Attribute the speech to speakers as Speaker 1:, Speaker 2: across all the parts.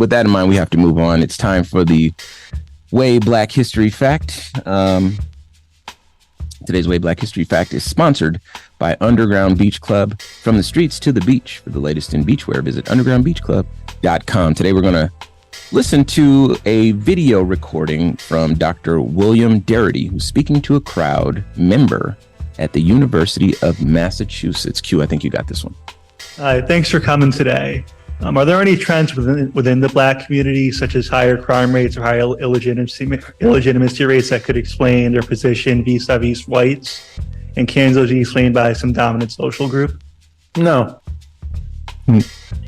Speaker 1: with that in mind, we have to move on. It's time for the Way Black History Fact. Today's Way Black History Fact is sponsored by Underground Beach Club. From the streets to the beach. For the latest in beachwear, visit undergroundbeachclub.com. Today we're going to listen to a video recording from Dr. William Darity, who's speaking to a crowd member at the University of Massachusetts. Q, I think you got this one.
Speaker 2: Hi, thanks for coming today. Are there any trends within the Black community, such as higher crime rates or higher illegitimacy rates that could explain their position vis-a-vis whites? And can those be explained by some dominant social group?
Speaker 3: No.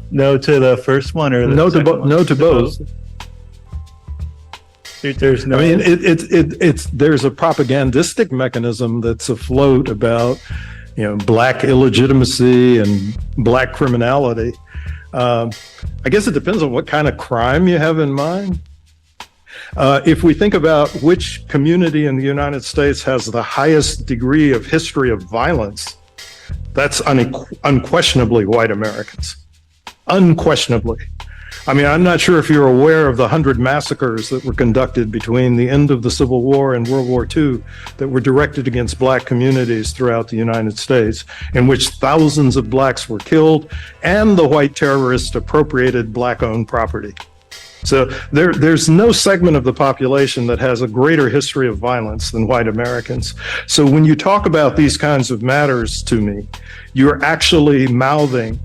Speaker 2: No to the first one, or
Speaker 3: no to both.
Speaker 2: There's no.
Speaker 3: I mean, it's there's a propagandistic mechanism that's afloat about, Black illegitimacy and Black criminality. I guess it depends on what kind of crime you have in mind. If we think about which community in the United States has the highest degree of history of violence, that's unquestionably white Americans. Unquestionably. I mean, I'm not sure if you're aware of the 100 massacres that were conducted between the end of the Civil War and World War II that were directed against Black communities throughout the United States, in which thousands of Blacks were killed and the white terrorists appropriated Black-owned property. So there's no segment of the population that has a greater history of violence than white Americans. So when you talk about these kinds of matters to me, you're actually mouthing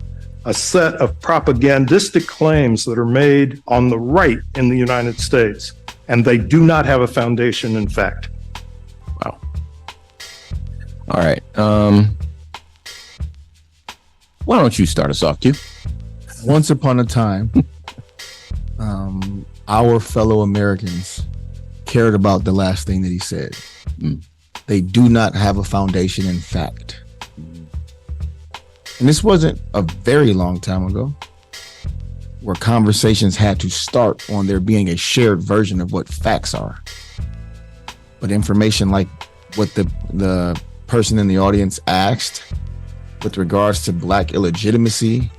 Speaker 3: a set of propagandistic claims that are made on the right in the United States, and they do not have a foundation in fact.
Speaker 1: Wow. All right. Why don't you start us off, Q?
Speaker 4: Once upon a time, our fellow Americans cared about the last thing that he said. They do not have a foundation in fact. And this wasn't a very long time ago, where conversations had to start on there being a shared version of what facts are. But information like what the person in the audience asked with regards to Black illegitimacy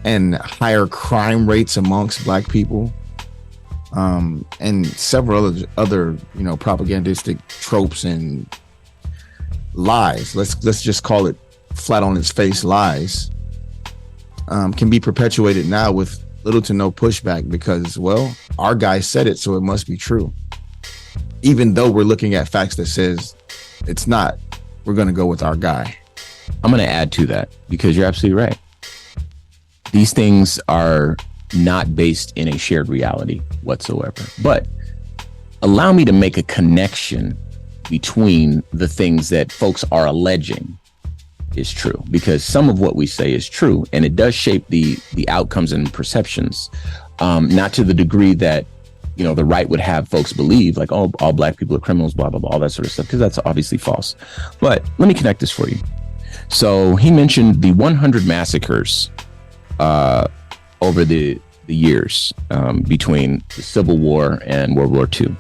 Speaker 4: and higher crime rates amongst Black people, and several other propagandistic tropes and lies, let's just call it flat on its face lies, can be perpetuated now with little to no pushback because, well, our guy said it, so it must be true. Even though we're looking at facts that says it's not, we're going to go with our guy.
Speaker 1: I'm going to add to that because you're absolutely right. These things are not based in a shared reality whatsoever. But allow me to make a connection between the things that folks are alleging is true, because some of what we say is true, and it does shape the outcomes and perceptions, not to the degree that the right would have folks believe, like, oh, all Black people are criminals, blah blah blah, all that sort of stuff, because that's obviously false. But let me connect this for you. So he mentioned the 100 massacres over the years between the Civil War and World War II,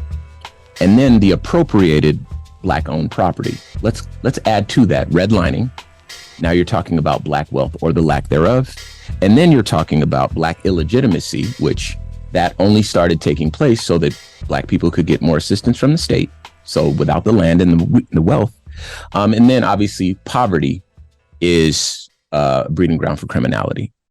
Speaker 1: and then the appropriated Black-owned property. Let's add to that redlining. Now you're talking about Black wealth or the lack thereof. And then you're talking about Black illegitimacy, which that only started taking place so that Black people could get more assistance from the state. So without the land and the wealth. And then obviously poverty is a breeding ground for criminality.